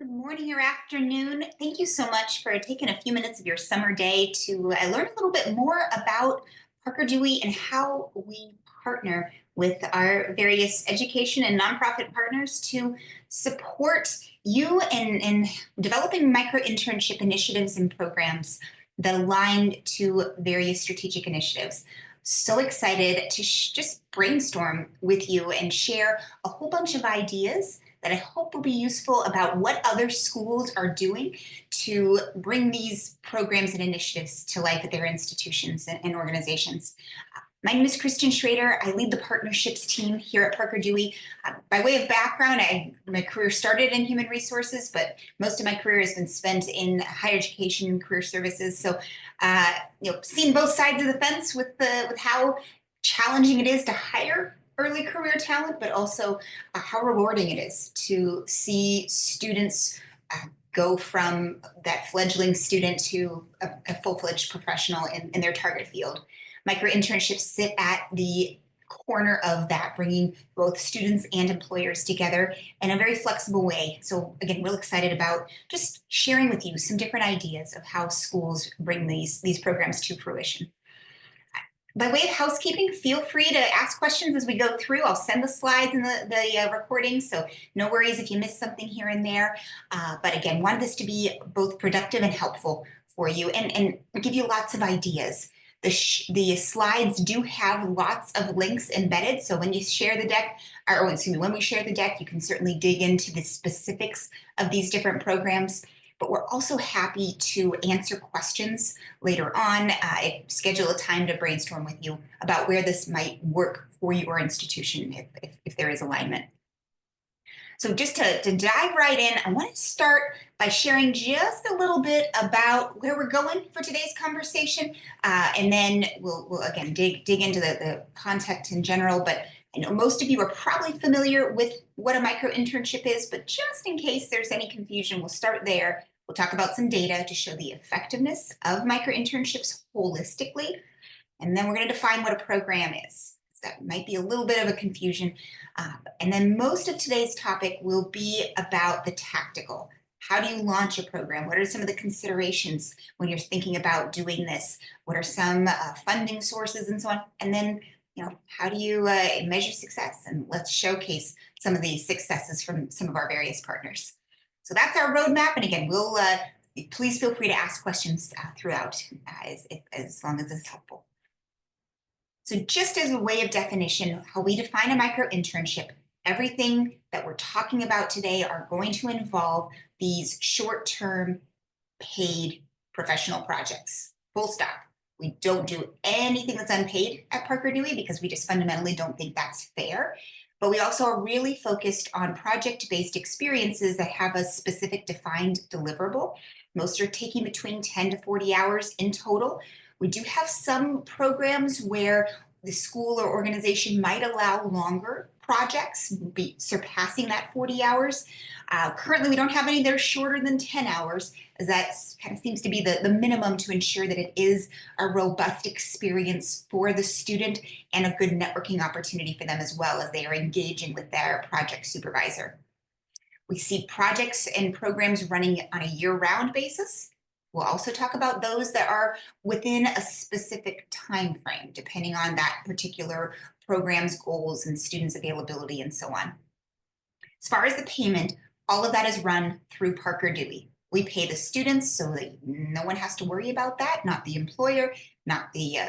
Good morning or afternoon. Thank you so much for taking a few minutes of your summer day to learn a little bit more about Parker Dewey and how we partner with our various education and nonprofit partners to support you in developing micro internship initiatives and programs that align to various strategic initiatives. So excited to just brainstorm with you and share a whole bunch of ideas that I hope will be useful about what other schools are doing to bring these programs and initiatives to life at their institutions and organizations. My name is Kristen Schrader. I lead the partnerships team here at Parker Dewey. By way of background, my career started in human resources, but most of my career has been spent in higher education and career services. So, seen both sides of the fence with how challenging it is to hire early career talent, but also how rewarding it is to see students go from that fledgling student to a full-fledged professional in their target field. Micro internships sit at the corner of that, bringing both students and employers together in a very flexible way. So again, real excited about just sharing with you some different ideas of how schools bring these programs to fruition. By way of housekeeping, feel free to ask questions as we go through. I'll send the slides and the recording, so no worries if you miss something here and there. But again, wanted this to be both productive and helpful for you and give you lots of ideas. The slides do have lots of links embedded, so when you share the deck, or excuse me, when we share the deck, you can certainly dig into the specifics of these different programs. But we're also happy to answer questions later on. Schedule a time to brainstorm with you about where this might work for your institution if there is alignment. So just to dive right in, I want to start by sharing just a little bit about where we're going for today's conversation, and then we'll again dig into the context in general. But I know most of you are probably familiar with what a micro internship is, but just in case there's any confusion, we'll start there. We'll talk about some data to show the effectiveness of micro internships holistically, and then we're going to define what a program is. That might be a little bit of a confusion. And then most of today's topic will be about the tactical. How do you launch a program? What are some of the considerations when you're thinking about doing this? What are some funding sources and so on? And then, how do you measure success? And let's showcase some of these successes from some of our various partners. So that's our roadmap. And again, please feel free to ask questions throughout as long as it's helpful. So just as a way of definition, how we define a micro internship, everything that we're talking about today are going to involve these short-term paid professional projects, full stop. We don't do anything that's unpaid at Parker Dewey because we just fundamentally don't think that's fair. But we also are really focused on project-based experiences that have a specific defined deliverable. Most are taking between 10 to 40 hours in total. We do have some programs where the school or organization might allow longer projects, surpassing that 40 hours. Currently, we don't have any that are shorter than 10 hours, as that kind of seems to be the minimum to ensure that it is a robust experience for the student and a good networking opportunity for them as well as they are engaging with their project supervisor. We see projects and programs running on a year-round basis. We'll also talk about those that are within a specific time frame, depending on that particular program's goals and students' availability and so on. As far as the payment, all of that is run through Parker Dewey. We pay the students so that no one has to worry about that, not the employer, not the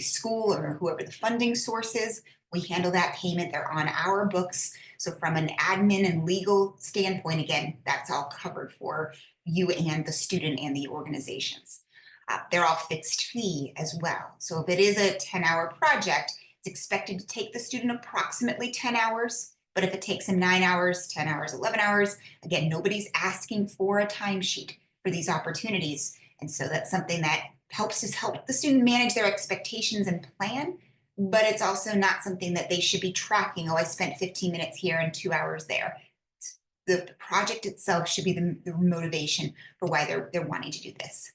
school or whoever the funding source is. We handle that payment. They're on our books. So from an admin and legal standpoint, again, that's all covered for you and the student and the organizations. They're all fixed fee as well. So if it is a 10-hour project, it's expected to take the student approximately 10 hours. But if it takes them 9 hours, 10 hours, 11 hours, again, nobody's asking for a timesheet for these opportunities. And so that's something that helps the student manage their expectations and plan, but it's also not something that they should be tracking. Oh, I spent 15 minutes here and 2 hours there. The project itself should be the motivation for why they're wanting to do this.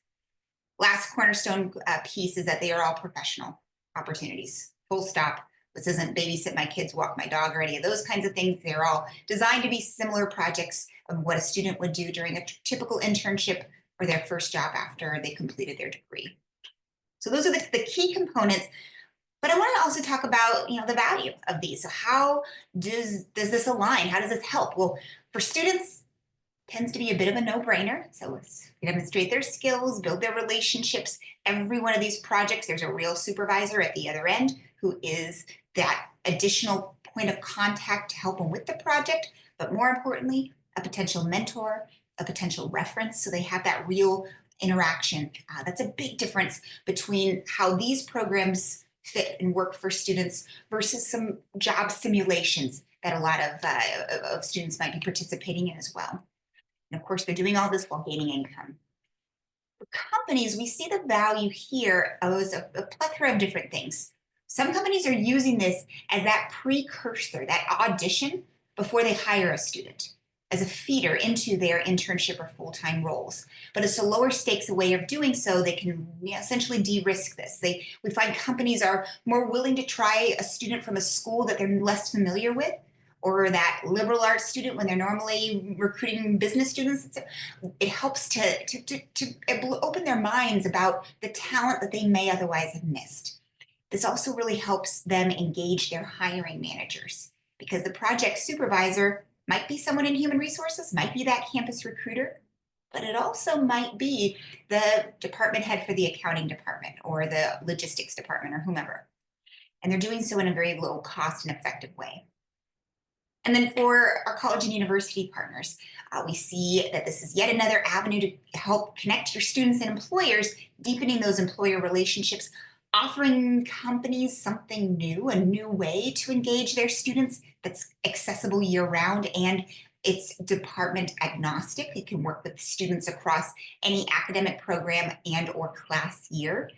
Last cornerstone piece is that they are all professional opportunities, full stop. This isn't babysit my kids, walk my dog, or any of those kinds of things. They're all designed to be similar projects of what a student would do during a typical internship or their first job after they completed their degree. So those are the key components. But I want to also talk about, the value of these. So how does this align? How does this help? Well, for students, tends to be a bit of a no-brainer. So let's demonstrate their skills, build their relationships. Every one of these projects, there's a real supervisor at the other end who is that additional point of contact to help them with the project, but more importantly, a potential mentor, a potential reference. So they have that real interaction. That's a big difference between how these programs fit and work for students versus some job simulations that a lot of students might be participating in as well. And of course, they're doing all this while gaining income. For companies, we see the value here as a plethora of different things. Some companies are using this as that precursor, that audition before they hire a student, as a feeder into their internship or full-time roles. But it's a lower stakes way of doing so. They can essentially de-risk this. We find companies are more willing to try a student from a school that they're less familiar with, or that liberal arts student when they're normally recruiting business students. It helps to open their minds about the talent that they may otherwise have missed. This also really helps them engage their hiring managers, because the project supervisor might be someone in human resources, might be that campus recruiter, but it also might be the department head for the accounting department or the logistics department or whomever. And they're doing so in a very low cost and effective way. And then for our college and university partners, we see that this is yet another avenue to help connect your students and employers, deepening those employer relationships, offering companies something new, a new way to engage their students that's accessible year-round, and it's department agnostic. It can work with students across any academic program and or class year.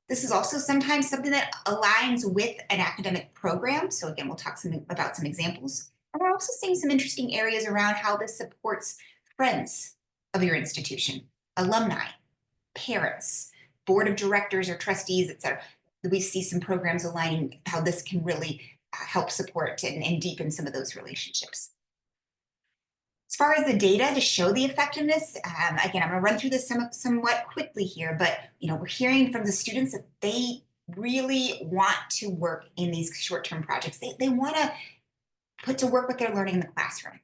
This is also sometimes something that aligns with an academic program. So again, we'll talk about some examples. And we're also seeing some interesting areas around how this supports friends of your institution, alumni, parents, board of directors or trustees, et cetera. We see some programs aligning how this can really help support and deepen some of those relationships. As far as the data to show the effectiveness, again, I'm going to run through this somewhat quickly here, but we're hearing from the students that they really want to work in these short-term projects. They want to put to work what they're learning in the classroom.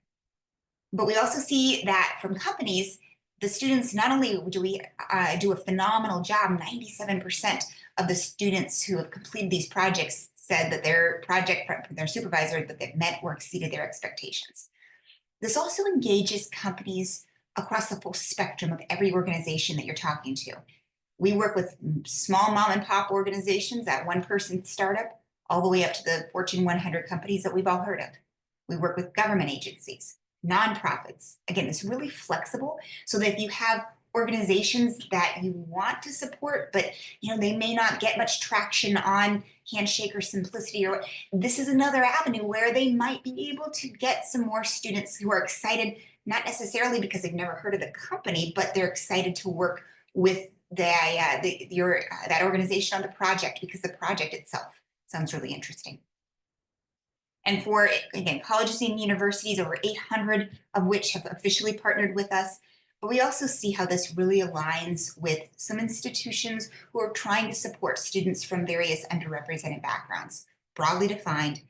But we also see that from companies, the students, not only do we do a phenomenal job, 97% of the students who have completed these projects said that their supervisor, that they've met or exceeded their expectations. This also engages companies across the full spectrum of every organization that you're talking to. We work with small mom and pop organizations, that one-person startup, all the way up to the Fortune 100 companies that we've all heard of. We work with government agencies, nonprofits. Again, it's really flexible so that if you have organizations that you want to support, but they may not get much traction on Handshake or Simplicity, or this is another avenue where they might be able to get some more students who are excited, not necessarily because they've never heard of the company, but they're excited to work with that organization on the project because the project itself sounds really interesting. And for, again, colleges and universities, over 800 of which have officially partnered with us. But we also see how this really aligns with some institutions who are trying to support students from various underrepresented backgrounds, broadly defined.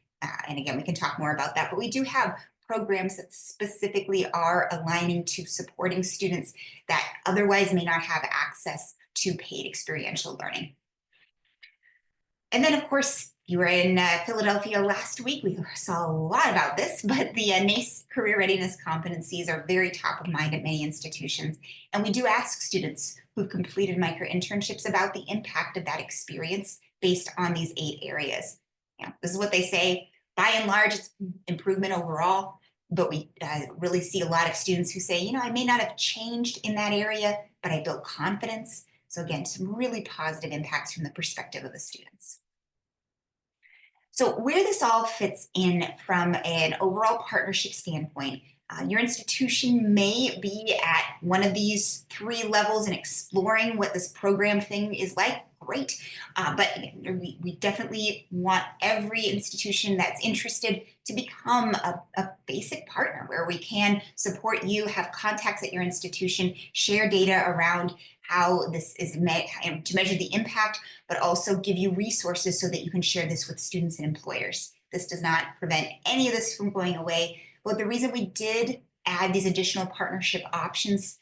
And again, we can talk more about that, but we do have programs that specifically are aligning to supporting students that otherwise may not have access to paid experiential learning. And then, of course, you were in Philadelphia last week. We saw a lot about this, but the NACE career readiness competencies are very top of mind at many institutions. And we do ask students who've completed micro internships about the impact of that experience based on these 8 areas. This is what they say. By and large, it's improvement overall, but we really see a lot of students who say, I may not have changed in that area, but I built confidence. So again, some really positive impacts from the perspective of the students. So where this all fits in from an overall partnership standpoint, your institution may be at one of these 3 levels and exploring what this program thing is like. great. But we definitely want every institution that's interested to become a basic partner where we can support you, have contacts at your institution, share data around how this is to measure the impact, but also give you resources so that you can share this with students and employers. This does not prevent any of this from going away. But the reason we did add these additional partnership options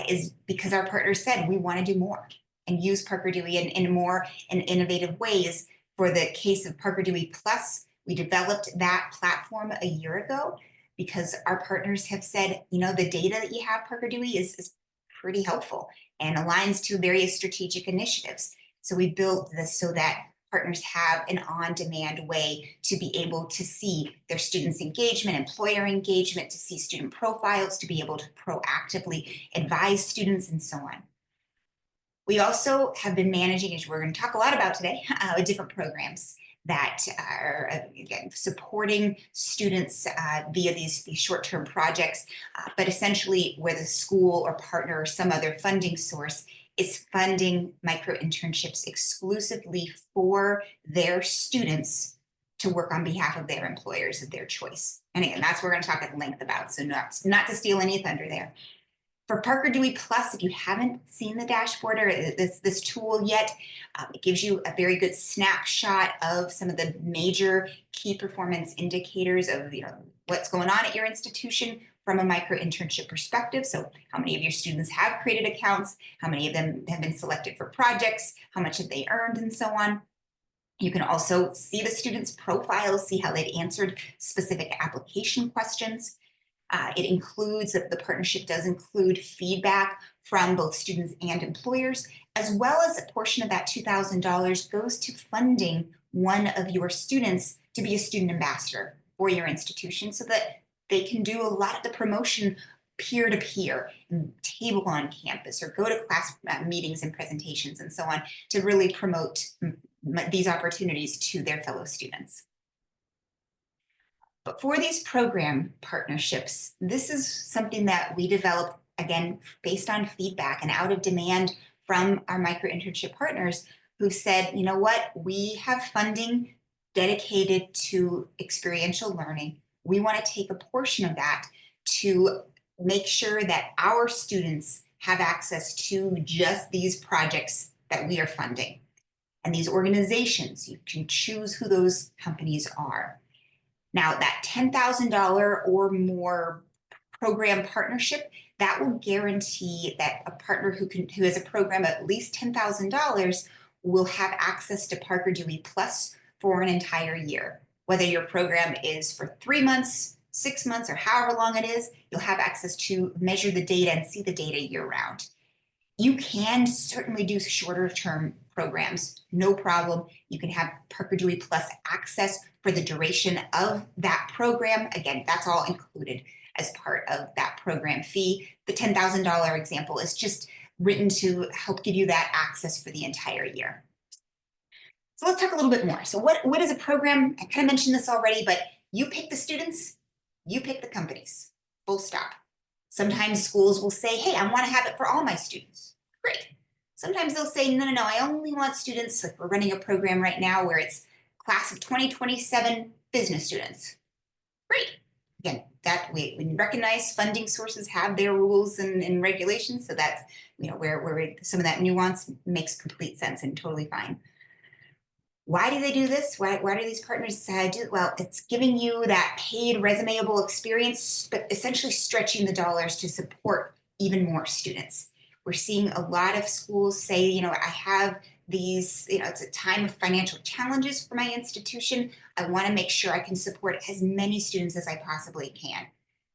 is because our partners said we want to do more and use Parker Dewey in more and innovative ways. For the case of Parker Dewey Plus, we developed that platform a year ago because our partners have said, the data that you have, Parker Dewey, is pretty helpful and aligns to various strategic initiatives. So we built this so that partners have an on-demand way to be able to see their students' engagement, employer engagement, to see student profiles, to be able to proactively advise students, and so on. We also have been managing, as we're going to talk a lot about today, different programs that are, again, supporting students via these short-term projects, but essentially where the school or partner or some other funding source is funding micro-internships exclusively for their students to work on behalf of their employers of their choice. And again, that's what we're going to talk at length about, so not to steal any thunder there. For Parker Dewey Plus, if you haven't seen the dashboard or this tool yet, it gives you a very good snapshot of some of the major key performance indicators of what's going on at your institution from a micro-internship perspective. So how many of your students have created accounts, how many of them have been selected for projects, how much have they earned, and so on. You can also see the students' profiles, see how they've answered specific application questions. The partnership does include feedback from both students and employers, as well as a portion of that $2,000 goes to funding one of your students to be a student ambassador for your institution so that they can do a lot of the promotion peer-to-peer, table on campus, or go to class meetings and presentations and so on to really promote these opportunities to their fellow students. But for these program partnerships, this is something that we developed, again, based on feedback and out of demand from our micro-internship partners who said, you know what, we have funding dedicated to experiential learning. We want to take a portion of that to make sure that our students have access to just these projects that we are funding. And these organizations, you can choose who those companies are. Now, that $10,000 or more program partnership, that will guarantee that a partner who has a program of at least $10,000 will have access to Parker Dewey Plus for an entire year. Whether your program is for 3 months, 6 months, or however long it is, you'll have access to measure the data and see the data year-round. You can certainly do shorter term programs, no problem. You can have Parker Dewey Plus access for the duration of that program. Again, that's all included as part of that program fee. The $10,000 example is just written to help give you that access for the entire year. So let's talk a little bit more. So what is a program? I kind of mentioned this already, but you pick the students, you pick the companies, full stop. Sometimes schools will say, hey, I want to have it for all my students. Great. Sometimes they'll say, no, I only want students, like we're running a program right now where it's class of 2027 business students. Great. Again, that we recognize funding sources have their rules and regulations, so that's where some of that nuance makes complete sense and totally fine. Why do they do this? Why do these partners do it? Well, it's giving you that paid resumeable experience, but essentially stretching the dollars to support even more students. We're seeing a lot of schools say, I have these, it's a time of financial challenges for my institution. I want to make sure I can support as many students as I possibly can.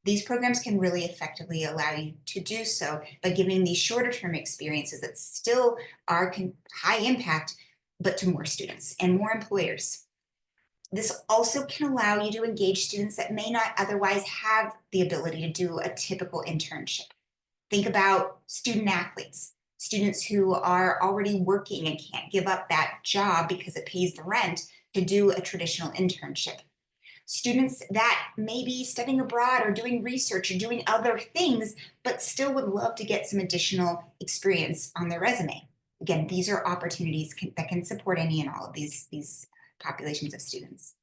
These programs can really effectively allow you to do so by giving these shorter term experiences that still are high impact, but to more students and more employers. This also can allow you to engage students that may not otherwise have the ability to do a typical internship. Think about student athletes, students who are already working and can't give up that job because it pays the rent to do a traditional internship. Students that may be studying abroad or doing research or doing other things, but still would love to get some additional experience on their resume. Again, these are opportunities that can support any and all of these populations of students.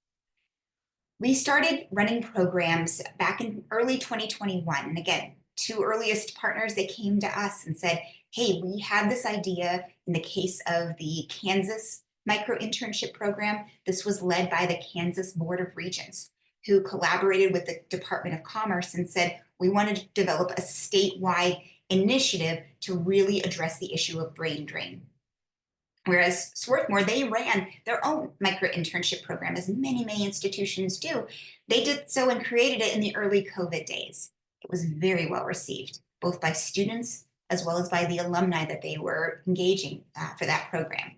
We started running programs back in early 2021. And again, two earliest partners, they came to us and said, hey, we had this idea in the case of the Kansas micro internship program. This was led by the Kansas Board of Regents, who collaborated with the Department of Commerce and said, we wanted to develop a statewide initiative to really address the issue of brain drain. Whereas Swarthmore, they ran their own micro internship program, as many institutions do. They did so and created it in the early COVID days. It was very well received, both by students as well as by the alumni that they were engaging for that program.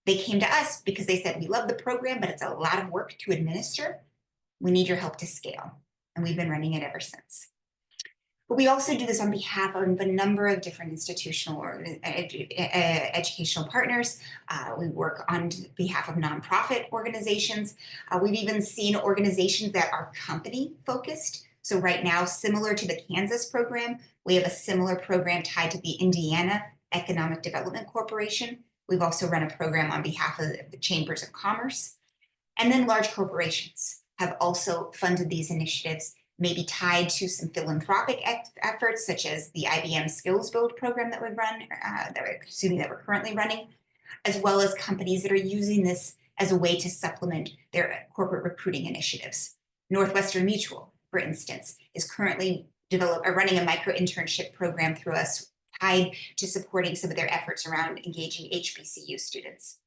They came to us because they said, we love the program, but it's a lot of work to administer. We need your help to scale. And we've been running it ever since. But we also do this on behalf of a number of different institutional or educational partners. We work on behalf of nonprofit organizations. We've even seen organizations that are company focused. So right now, similar to the Kansas program, we have a similar program tied to the Indiana Economic Development Corporation. We've also run a program on behalf of the Chambers of Commerce. And then large corporations have also funded these initiatives, maybe tied to some philanthropic efforts, such as the IBM Skills Build program that we've run, that we're currently running, as well as companies that are using this as a way to supplement their corporate recruiting initiatives. Northwestern Mutual, for instance, is currently running a micro internship program through us, tied to supporting some of their efforts around engaging HBCU students.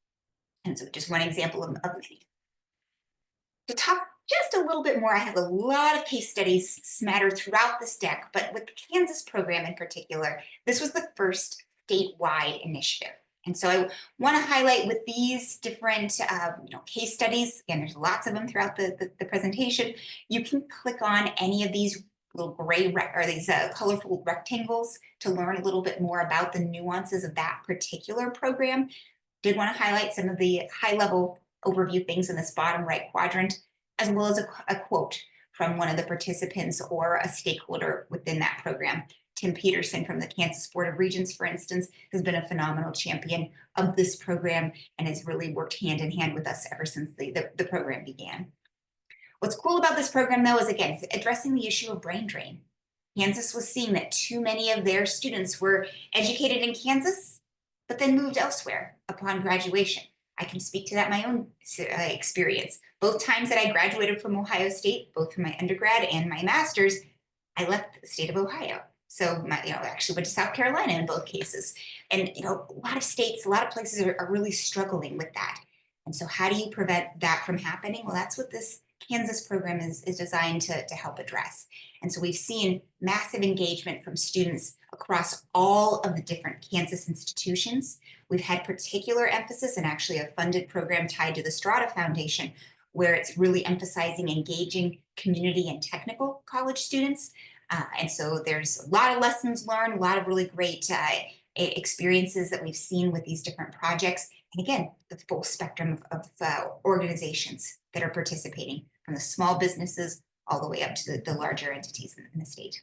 And so just one example of many. To talk just a little bit more, I have a lot of case studies smattered throughout this deck, but with the Kansas program in particular, this was the first statewide initiative. And so I want to highlight with these different case studies, again, there's lots of them throughout the presentation, you can click on any of these little gray or these colorful rectangles to learn a little bit more about the nuances of that particular program. Did want to highlight some of the high-level overview things in this bottom right quadrant, as well as a quote from one of the participants or a stakeholder within that program. Tim Peterson from the Kansas Board of Regents, for instance, has been a phenomenal champion of this program and has really worked hand in hand with us ever since the program began. What's cool about this program, though, is, again, it's addressing the issue of brain drain. Kansas was seeing that too many of their students were educated in Kansas, but then moved elsewhere upon graduation. I can speak to that in my own experience. Both times that I graduated from Ohio State, both from my undergrad and my master's, I left the state of Ohio. So actually went to South Carolina in both cases. And a lot of states, a lot of places are really struggling with that. And so how do you prevent that from happening? Well, that's what this Kansas program is designed to help address. And so we've seen massive engagement from students across all of the different Kansas institutions. We've had particular emphasis and actually a funded program tied to the Strata Foundation, where it's really emphasizing engaging community and technical college students. And so there's a lot of lessons learned, a lot of really great experiences that we've seen with these different projects. And again, the full spectrum of organizations that are participating, from the small businesses all the way up to the larger entities in the state.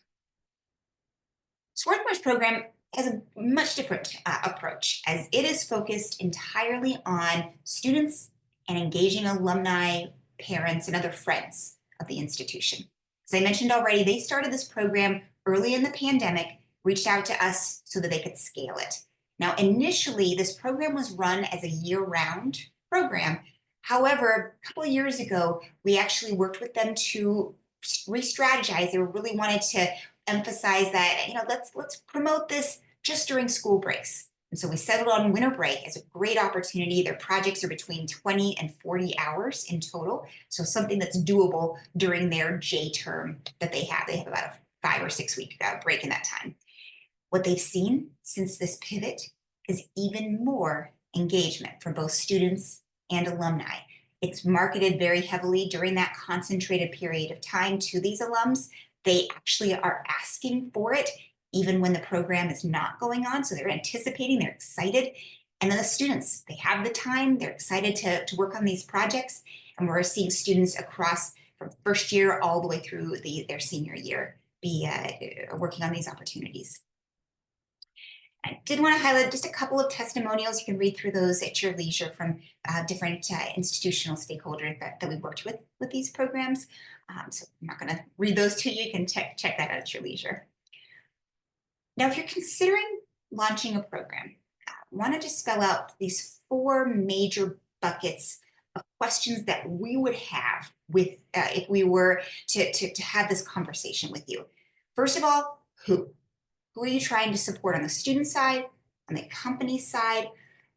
Swarthmore's program has a much different approach, as it is focused entirely on students and engaging alumni, parents, and other friends of the institution. As I mentioned already, they started this program early in the pandemic, reached out to us so that they could scale it. Now, initially, this program was run as a year-round program. However, a couple of years ago, we actually worked with them to re-strategize. They really wanted to emphasize that, let's promote this just during school breaks. And so we settled on winter break as a great opportunity. Their projects are between 20 and 40 hours in total. So something that's doable during their J term that they have. They have about a 5 or 6 week break in that time. What they've seen since this pivot is even more engagement from both students and alumni. It's marketed very heavily during that concentrated period of time to these alums. They actually are asking for it even when the program is not going on. So they're anticipating, they're excited. And then the students, they have the time, they're excited to work on these projects. And we're seeing students across from first year all the way through their senior year be working on these opportunities. I did want to highlight just a couple of testimonials. You can read through those at your leisure from different institutional stakeholders that we worked with these programs. So I'm not going to read those to you. You can check that out at your leisure. Now, if you're considering launching a program, I want to just spell out these four major buckets of questions that we would have with if we were to have this conversation with you. First of all, who? Who are you trying to support on the student side, on the company side?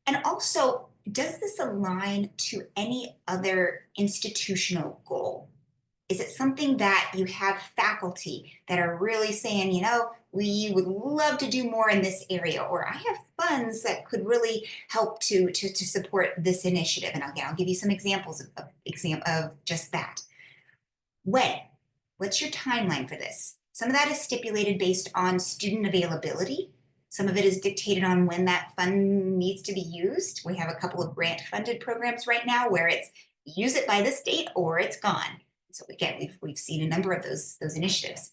And also, does this align to any other institutional goal? Is it something that you have faculty that are really saying, we would love to do more in this area, or I have funds that could really help to support this initiative? And again, I'll give you some examples of just that. When? What's your timeline for this? Some of that is stipulated based on student availability. Some of it is dictated on when that fund needs to be used. We have a couple of grant funded programs right now where it's use it by this date or it's gone. So again, we've seen a number of those initiatives.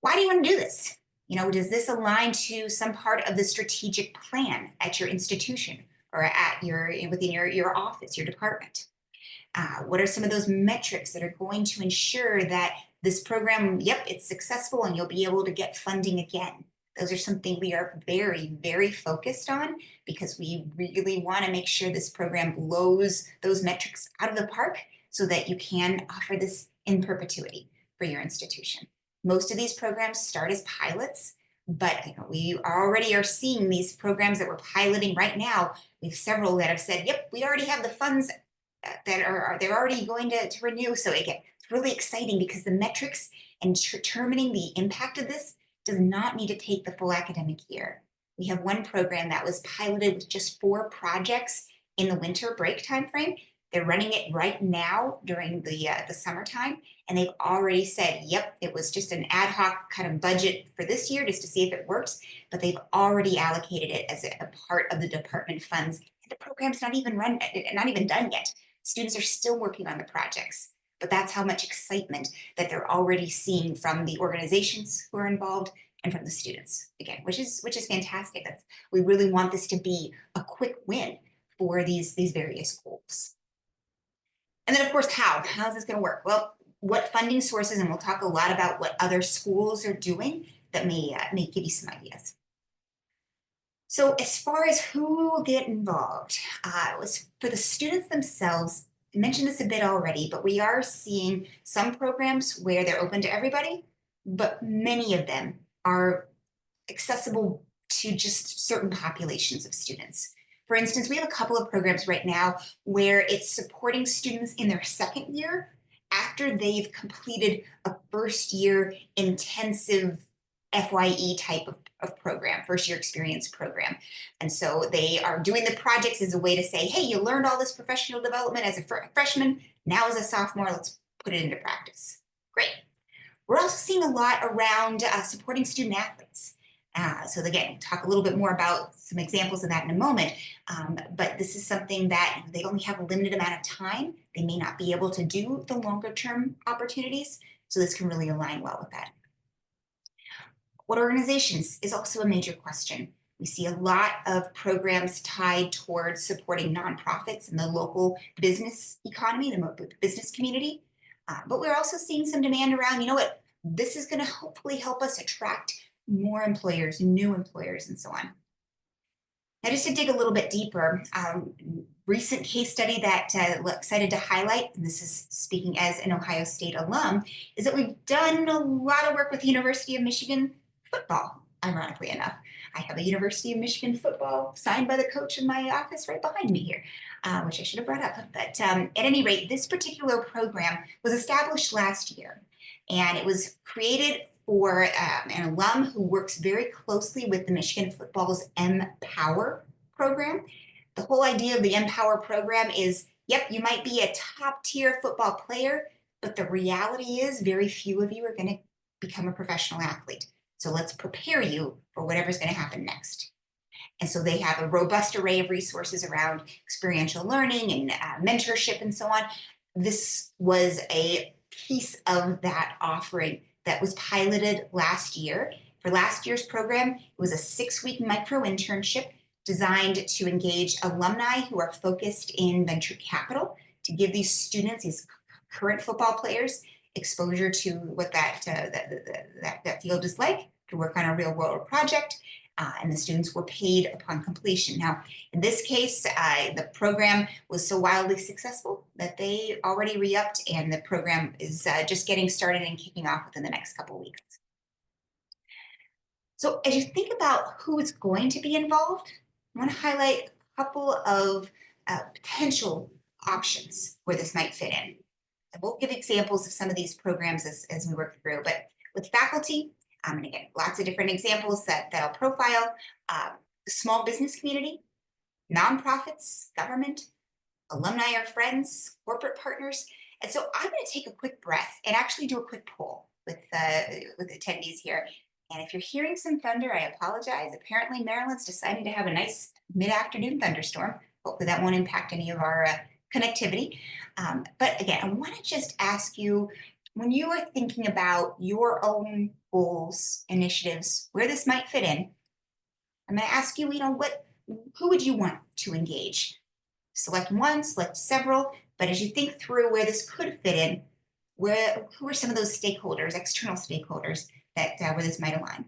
Why do you want to do this? Does this align to some part of the strategic plan at your institution or within your office, your department? What are some of those metrics that are going to ensure that this program, it's successful and you'll be able to get funding again? Those are something we are very, very focused on because we really want to make sure this program blows those metrics out of the park so that you can offer this in perpetuity for your institution. Most of these programs start as pilots, but we already are seeing these programs that we're piloting right now. We have several that have said, we already have the funds they're already going to renew. So again, it's really exciting because the metrics and determining the impact of this does not need to take the full academic year. We have one program that was piloted with just 4 projects in the winter break timeframe. They're running it right now during the summertime, and they've already said, it was just an ad hoc kind of budget for this year just to see if it works, but they've already allocated it as a part of the department funds. And the program's not even done yet. Students are still working on the projects, but that's how much excitement that they're already seeing from the organizations who are involved and from the students, again, which is fantastic. We really want this to be a quick win for these various goals. And then, of course, how is this going to work? Well, what funding sources, and we'll talk a lot about what other schools are doing that may give you some ideas. So as far as who will get involved, it was for the students themselves. I mentioned this a bit already, but we are seeing some programs where they're open to everybody, but many of them are accessible to just certain populations of students. For instance, we have a couple of programs right now where it's supporting students in their second year after they've completed a first year intensive FYE type of program, first year experience program. And so they are doing the projects as a way to say, hey, you learned all this professional development as a freshman, now as a sophomore, let's put it into practice. Great. We're also seeing a lot around supporting student athletes. So again, we'll talk a little bit more about some examples of that in a moment, but this is something that they only have a limited amount of time. They may not be able to do the longer term opportunities, so this can really align well with that. What organizations is also a major question. We see a lot of programs tied towards supporting nonprofits in the local business economy, the business community, but we're also seeing some demand around, this is going to hopefully help us attract more employers, new employers, and so on. Now, just to dig a little bit deeper, recent case study that I'm excited to highlight, and this is speaking as an Ohio State alum, is that we've done a lot of work with the University of Michigan football, ironically enough. I have a University of Michigan football signed by the coach in my office right behind me here, which I should have brought up. But at any rate, this particular program was established last year, and it was created for an alum who works very closely with the Michigan football's Empower program. The whole idea of the Empower program is, you might be a top tier football player, but the reality is very few of you are going to become a professional athlete. So let's prepare you for whatever's going to happen next. And so they have a robust array of resources around experiential learning and mentorship and so on. This was a piece of that offering that was piloted last year, For last year's program, it was a 6-week micro internship designed to engage alumni who are focused in venture capital to give these students, these current football players, exposure to what that field is like, to work on a real world project. And the students were paid upon completion. Now, in this case, the program was so wildly successful that they already re-upped, and the program is just getting started and kicking off within the next couple of weeks. So as you think about who is going to be involved, I want to highlight a couple of potential options where this might fit in. I will give examples of some of these programs as we work through, but with faculty, and again, lots of different examples that I'll profile, the small business community, nonprofits, government, alumni or friends, corporate partners. And so I'm going to take a quick breath and actually do a quick poll with attendees here. And if you're hearing some thunder, I apologize. Apparently Maryland's deciding to have a nice mid-afternoon thunderstorm. Hopefully that won't impact any of our connectivity. But again, I want to just ask you, when you are thinking about your own goals, initiatives, where this might fit in, I'm going to ask you, who would you want to engage? Select one, select several, but as you think through where this could fit in, who are some of those stakeholders, external stakeholders, that where this might align?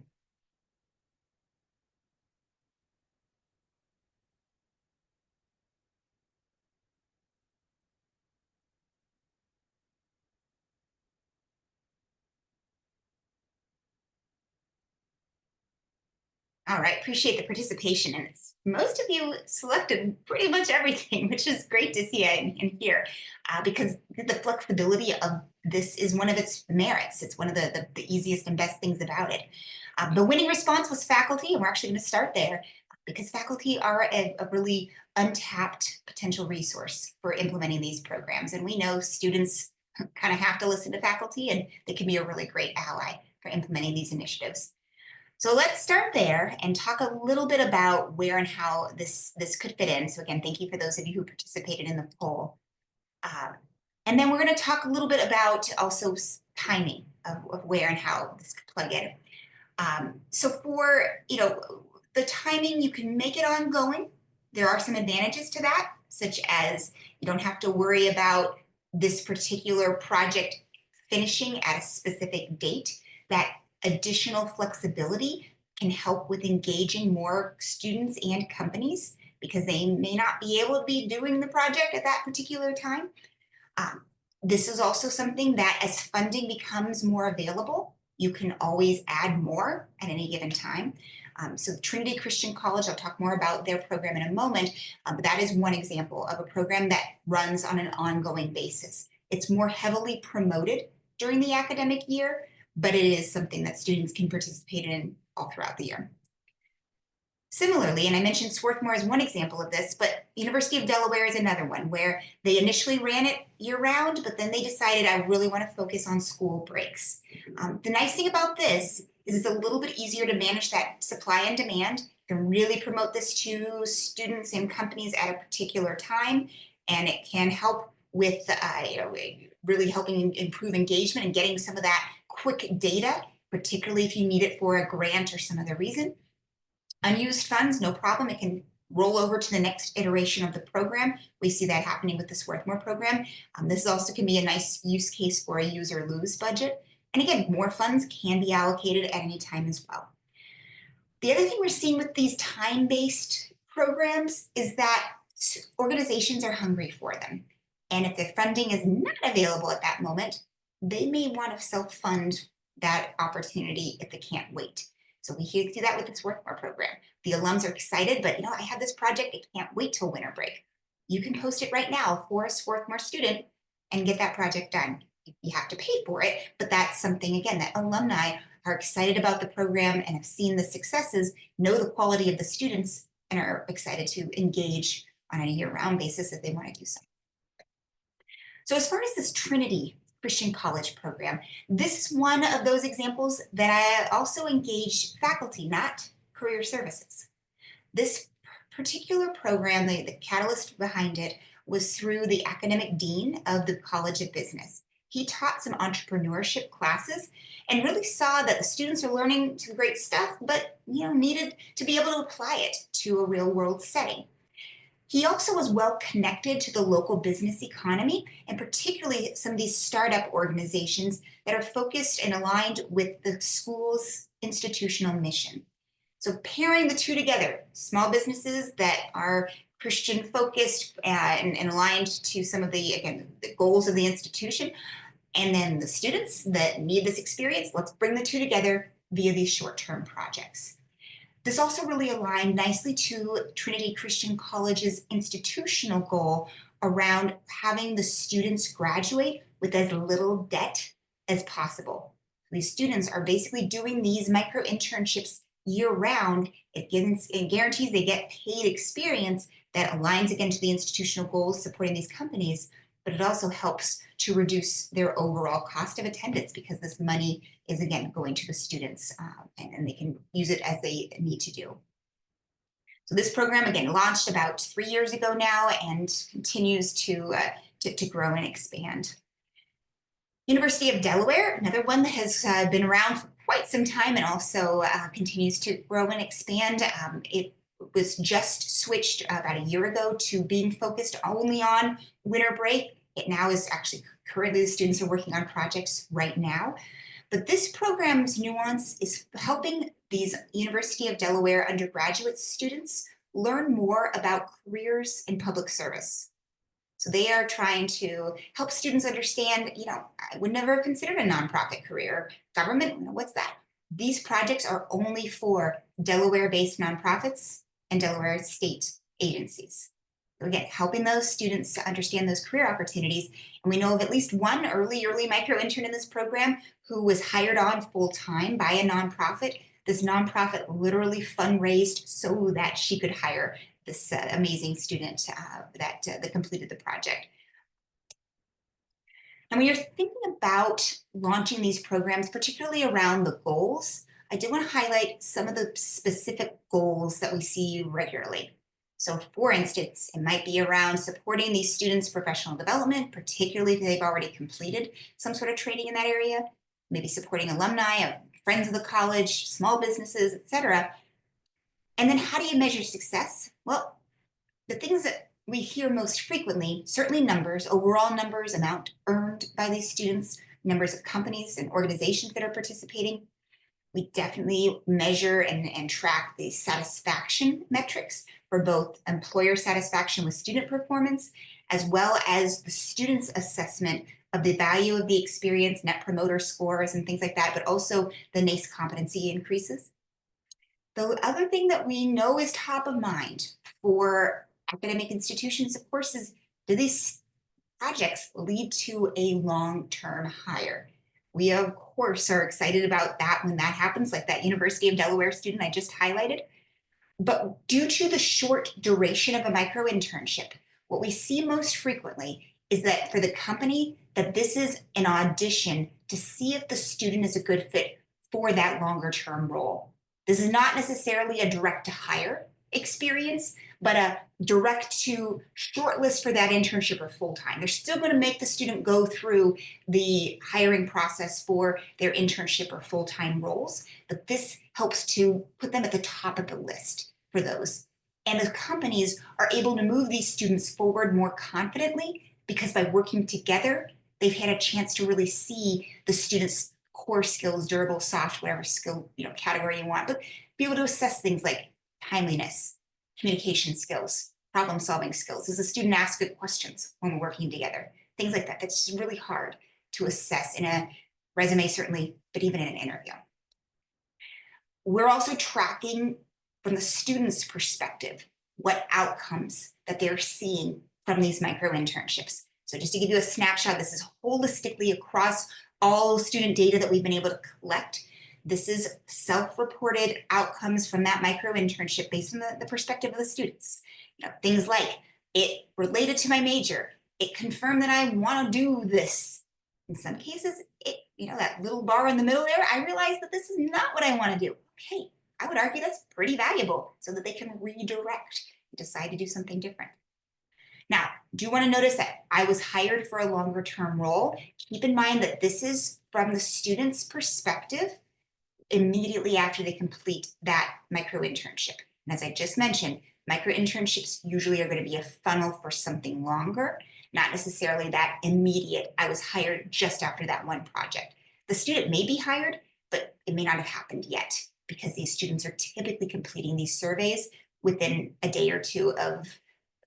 All right, appreciate the participation. And most of you selected pretty much everything, which is great to see and hear, because the flexibility of this is one of its merits. It's one of the easiest and best things about it. The winning response was faculty, and we're actually going to start there because faculty are a really untapped potential resource for implementing these programs. And we know students kind of have to listen to faculty, and they can be a really great ally for implementing these initiatives. So let's start there and talk a little bit about where and how this could fit in. So again, thank you for those of you who participated in the poll. And then we're going to talk a little bit about also timing of where and how this could plug in. So for the timing, you can make it ongoing. There are some advantages to that, such as you don't have to worry about this particular project finishing at a specific date. That additional flexibility can help with engaging more students and companies because they may not be able to be doing the project at that particular time. This is also something that as funding becomes more available, you can always add more at any given time. So Trinity Christian College, I'll talk more about their program in a moment, but that is one example of a program that runs on an ongoing basis. It's more heavily promoted during the academic year, but it is something that students can participate in all throughout the year. Similarly, and I mentioned Swarthmore as one example of this, but University of Delaware is another one where they initially ran it year-round, but then they decided I really want to focus on school breaks. The nice thing about this is it's a little bit easier to manage that supply and demand. You can really promote this to students and companies at a particular time, and it can help with really helping improve engagement and getting some of that quick data, particularly if you need it for a grant or some other reason. Unused funds, no problem. It can roll over to the next iteration of the program. We see that happening with the Swarthmore program. This also can be a nice use case for a use or lose budget. And again, more funds can be allocated at any time as well. The other thing we're seeing with these time-based programs is that organizations are hungry for them. And if their funding is not available at that moment, they may want to self-fund that opportunity if they can't wait. So we see that with the Swarthmore program. The alums are excited, but I have this project, I can't wait till winter break. You can post it right now for a Swarthmore student and get that project done. You have to pay for it, but that's something, again, that alumni are excited about the program and have seen the successes, know the quality of the students, and are excited to engage on a year-round basis if they want to do so. So as far as this Trinity Christian College program, this is one of those examples that I also engage faculty, not career services. This particular program, the catalyst behind it was through the academic dean of the College of Business. he taught some entrepreneurship classes and really saw that the students are learning some great stuff, but needed to be able to apply it to a real world setting. He also was well connected to the local business economy, and particularly some of these startup organizations that are focused and aligned with the school's institutional mission. So pairing the two together, small businesses that are Christian focused and aligned to some of again, the goals of the institution, and then the students that need this experience, let's bring the two together via these short-term projects. This also really aligned nicely to Trinity Christian College's institutional goal around having the students graduate with as little debt as possible. These students are basically doing these micro internships year round. It guarantees they get paid experience that aligns again to the institutional goals supporting these companies, but it also helps to reduce their overall cost of attendance because this money is again going to the students and they can use it as they need to do. So this program again launched about 3 years ago now and continues to grow and expand. University of Delaware, another one that has been around for quite some time and also continues to grow and expand. It was just switched about a year ago to being focused only on winter break. It now is actually currently the students are working on projects right now. But this program's nuance is helping these University of Delaware undergraduate students learn more about careers in public service. So they are trying to help students understand, I would never have considered a nonprofit career. Government, what's that? These projects are only for Delaware-based nonprofits and Delaware state agencies. So again, helping those students to understand those career opportunities. And we know of at least one early micro intern in this program who was hired on full-time by a nonprofit. This nonprofit literally fundraised so that she could hire this amazing student that completed the project. And when you're thinking about launching these programs, particularly around the goals, I do want to highlight some of the specific goals that we see regularly. So for instance, it might be around supporting these students' professional development, particularly if they've already completed some sort of training in that area, maybe supporting alumni, friends of the college, small businesses, etc. And then how do you measure success? Well, the things that we hear most frequently, certainly numbers, overall numbers, amount earned by these students, numbers of companies and organizations that are participating. We definitely measure and track the satisfaction metrics for both employer satisfaction with student performance, as well as the student's assessment of the value of the experience, net promoter scores and things like that, but also the NACE competency increases. The other thing that we know is top of mind for academic institutions, of course, is do these projects lead to a long-term hire? We, of course, are excited about that when that happens, like that University of Delaware student I just highlighted. But due to the short duration of a micro internship, what we see most frequently is that for the company, that this is an audition to see if the student is a good fit for that longer term role. This is not necessarily a direct to hire experience, but a direct to shortlist for that internship or full-time. They're still going to make the student go through the hiring process for their internship or full-time roles, but this helps to put them at the top of the list for those. And the companies are able to move these students forward more confidently because by working together, they've had a chance to really see the students' core skills, durable, soft, whatever skill category you want, but be able to assess things like timeliness, communication skills, problem solving skills. Does the student ask good questions when we're working together? Things like that. That's just really hard to assess in a resume, certainly, but even in an interview. We're also tracking from the student's perspective what outcomes that they're seeing from these micro internships. So just to give you a snapshot, this is holistically across all student data that we've been able to collect. This is self-reported outcomes from that micro internship based on the perspective of the students. Things like it related to my major. It confirmed that I want to do this. In some cases, that little bar in the middle there, I realized that this is not what I want to do. Okay, I would argue that's pretty valuable so that they can redirect and decide to do something different. Now, do you want to notice that I was hired for a longer term role? Keep in mind that this is from the student's perspective immediately after they complete that micro internship. And as I just mentioned, micro internships usually are going to be a funnel for something longer, not necessarily that immediate, I was hired just after that one project. The student may be hired, but it may not have happened yet because these students are typically completing these surveys within a day or two of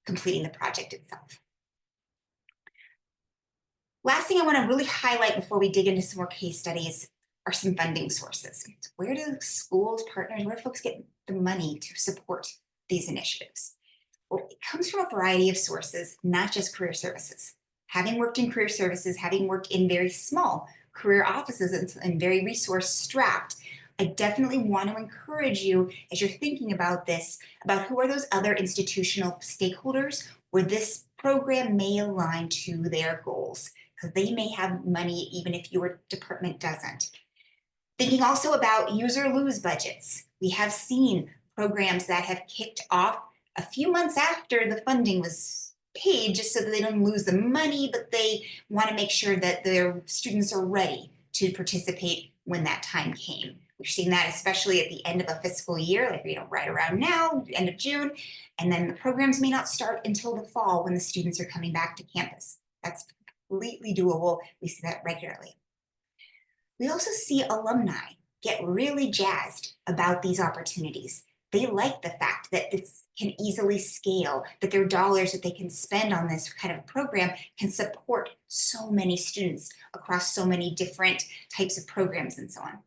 completing the project itself. Last thing I want to really highlight before we dig into some more case studies are some funding sources. Where do schools, partners, where do folks get the money to support these initiatives? Well, it comes from a variety of sources, not just career services. Having worked in career services, having worked in very small career offices and very resource strapped, I definitely want to encourage you as you're thinking about this, about who are those other institutional stakeholders where this program may align to their goals, because they may have money even if your department doesn't. Thinking also about use or lose budgets. We have seen programs that have kicked off a few months after the funding was paid just so that they don't lose the money, but they want to make sure that their students are ready to participate when that time came. We've seen that especially at the end of a fiscal year, like right around now, end of June, and then the programs may not start until the fall when the students are coming back to campus. That's completely doable. We see that regularly. We also see alumni get really jazzed about these opportunities. They like the fact that this can easily scale, that their dollars that they can spend on this kind of program can support so many students across so many different types of programs and so on.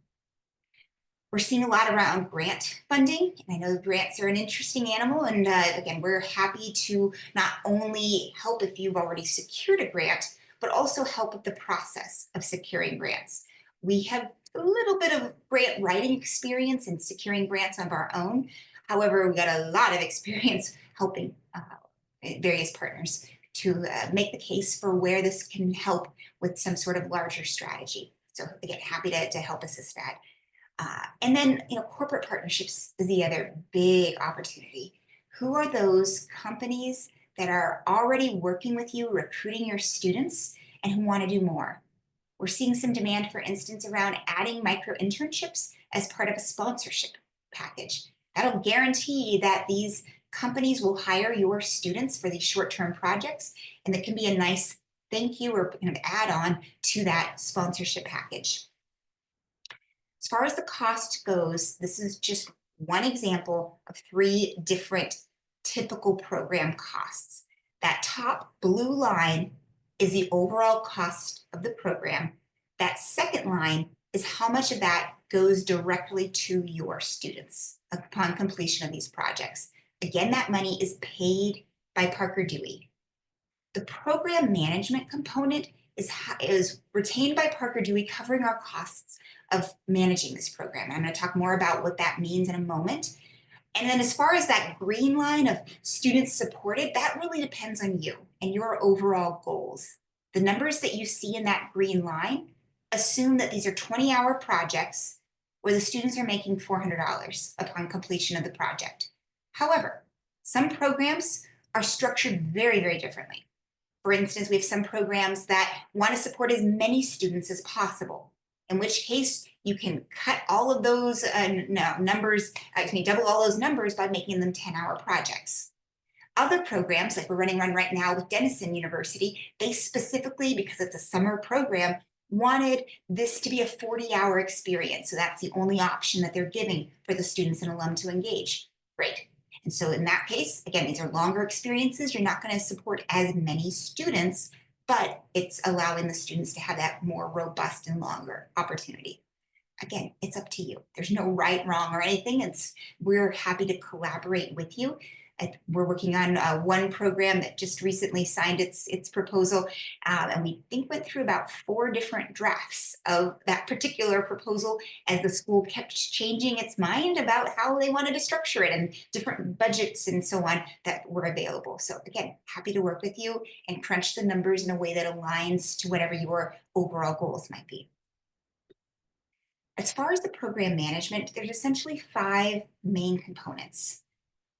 We're seeing a lot around grant funding, and I know grants are an interesting animal, and again, we're happy to not only help if you've already secured a grant, but also help with the process of securing grants. We have a little bit of grant writing experience in securing grants of our own. However, we got a lot of experience helping various partners to make the case for where this can help with some sort of larger strategy. So again, happy to help assist that. And then, corporate partnerships is the other big opportunity. Who are those companies that are already working with you, recruiting your students, and who want to do more? We're seeing some demand, for instance, around adding micro internships as part of a sponsorship package. That'll guarantee that these companies will hire your students for these short-term projects, and that can be a nice thank you or kind of add-on to that sponsorship package. As far as the cost goes, this is just one example of 3 different typical program costs. That top blue line is the overall cost of the program. That second line is how much of that goes directly to your students upon completion of these projects. Again, that money is paid by Parker Dewey. The program management component is retained by Parker Dewey, covering our costs of managing this program. I'm going to talk more about what that means in a moment. And then as far as that green line of students supported, that really depends on you and your overall goals. The numbers that you see in that green line assume that these are 20-hour projects where the students are making $400 upon completion of the project. However, some programs are structured very, very differently. For instance, we have some programs that want to support as many students as possible, in which case you can cut all of those numbers, double all those numbers by making them 10-hour projects. Other programs, like we're running one right now with Denison University, they specifically, because it's a summer program, wanted this to be a 40-hour experience. So that's the only option that they're giving for the students and alum to engage. Great. And so in that case, again, these are longer experiences. You're not going to support as many students, but it's allowing the students to have that more robust and longer opportunity. Again, it's up to you. There's no right, wrong, or anything. We're happy to collaborate with you. We're working on one program that just recently signed its proposal, and we think went through about 4 different drafts of that particular proposal as the school kept changing its mind about how they wanted to structure it and different budgets and so on that were available. So again, happy to work with you and crunch the numbers in a way that aligns to whatever your overall goals might be. As far as the program management, there's essentially 5 main components.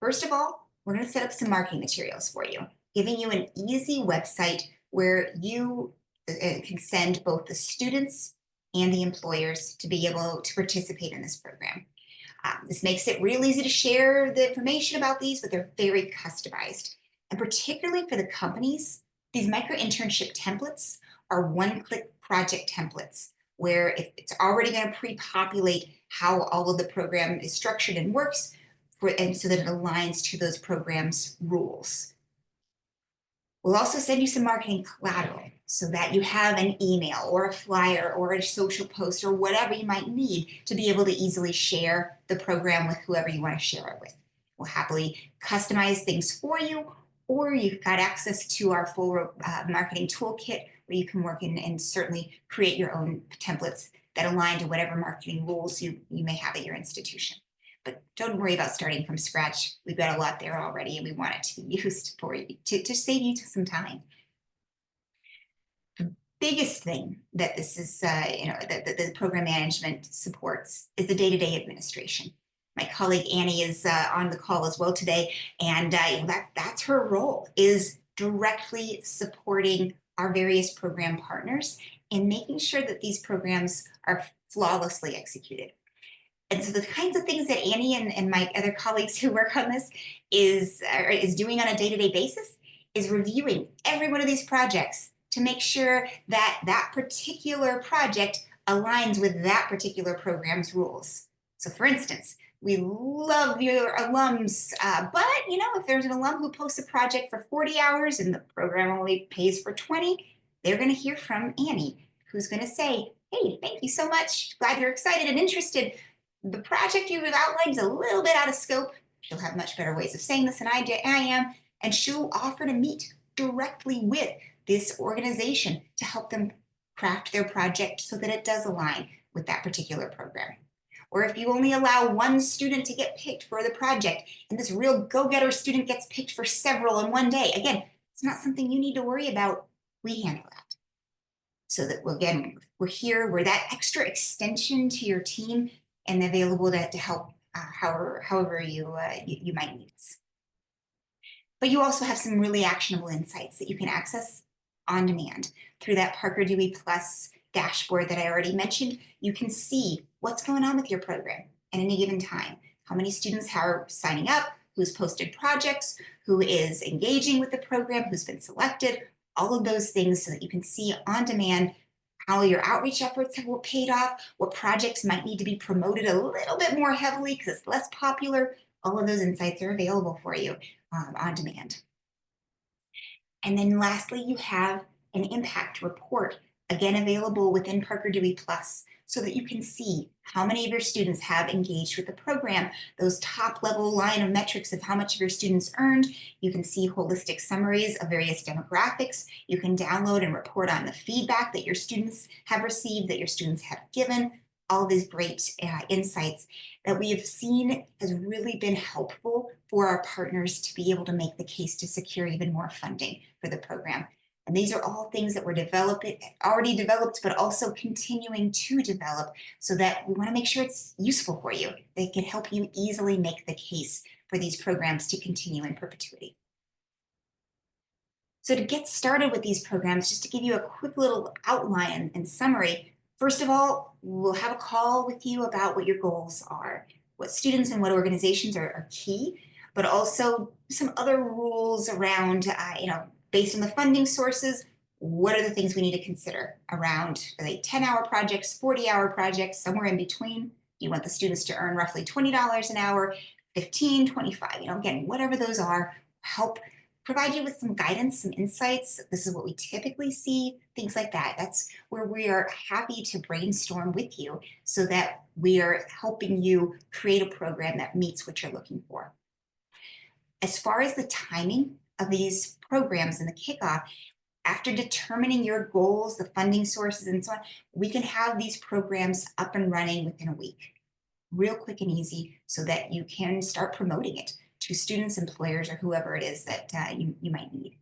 First of all, we're going to set up some marketing materials for you. giving you an easy website where you can send both the students and the employers to be able to participate in this program. This makes it real easy to share the information about these, but they're very customized. And particularly for the companies, these micro internship templates are one-click project templates where it's already going to pre-populate how all of the program is structured and works, and so that it aligns to those programs' rules. We'll also send you some marketing collateral so that you have an email or a flyer or a social post or whatever you might need to be able to easily share the program with whoever you want to share it with. We'll happily customize things for you, or you've got access to our full marketing toolkit where you can work in and certainly create your own templates that align to whatever marketing rules you may have at your institution. But don't worry about starting from scratch. We've got a lot there already, and we want it to be used for you to save you some time. The biggest thing that this is, that the program management supports is the day-to-day administration. My colleague Annie is on the call as well today, and that's her role, is directly supporting our various program partners in making sure that these programs are flawlessly executed. And so the kinds of things that Annie and my other colleagues who work on this is doing on a day-to-day basis is reviewing every one of these projects to make sure that that particular project aligns with that particular program's rules. So for instance, we love your alums, but if there's an alum who posts a project for 40 hours and the program only pays for 20, they're going to hear from Annie, who's going to say, hey, thank you so much. Glad you're excited and interested. The project you have outlined is a little bit out of scope. She'll have much better ways of saying this than I am, and she'll offer to meet directly with this organization to help them craft their project so that it does align with that particular program. Or if you only allow one student to get picked for the project and this real go-getter student gets picked for several in one day, again, it's not something you need to worry about. We handle that. So that, again, we're here, we're that extra extension to your team and available to help however you might need us. But you also have some really actionable insights that you can access on demand through that Parker Dewey Plus dashboard that I already mentioned. You can see what's going on with your program at any given time, how many students are signing up, who's posted projects, who is engaging with the program, who's been selected, all of those things so that you can see on demand how your outreach efforts have paid off, what projects might need to be promoted a little bit more heavily because it's less popular. All of those insights are available for you on demand. And then lastly, you have an impact report, again available within Parker Dewey Plus, so that you can see how many of your students have engaged with the program, those top level line of metrics of how much of your students earned. You can see holistic summaries of various demographics. You can download and report on the feedback that your students have received, that your students have given, all these great insights that we have seen has really been helpful for our partners to be able to make the case to secure even more funding for the program. And these are all things that were already developed, but also continuing to develop so that we want to make sure it's useful for you. They can help you easily make the case for these programs to continue in perpetuity. So to get started with these programs, just to give you a quick little outline and summary, first of all, we'll have a call with you about what your goals are, what students and what organizations are key, but also some other rules around, based on the funding sources, what are the things we need to consider around, are they 10-hour projects, 40-hour projects, somewhere in between? You want the students to earn roughly $20 an hour, 15, 25, again, whatever those are, help provide you with some guidance, some insights. This is what we typically see, things like that. That's where we are happy to brainstorm with you so that we are helping you create a program that meets what you're looking for. As far as the timing of these programs and the kickoff, after determining your goals, the funding sources, and so on, we can have these programs up and running within a week, real quick and easy, so that you can start promoting it to students, employers, or whoever it is that you might need.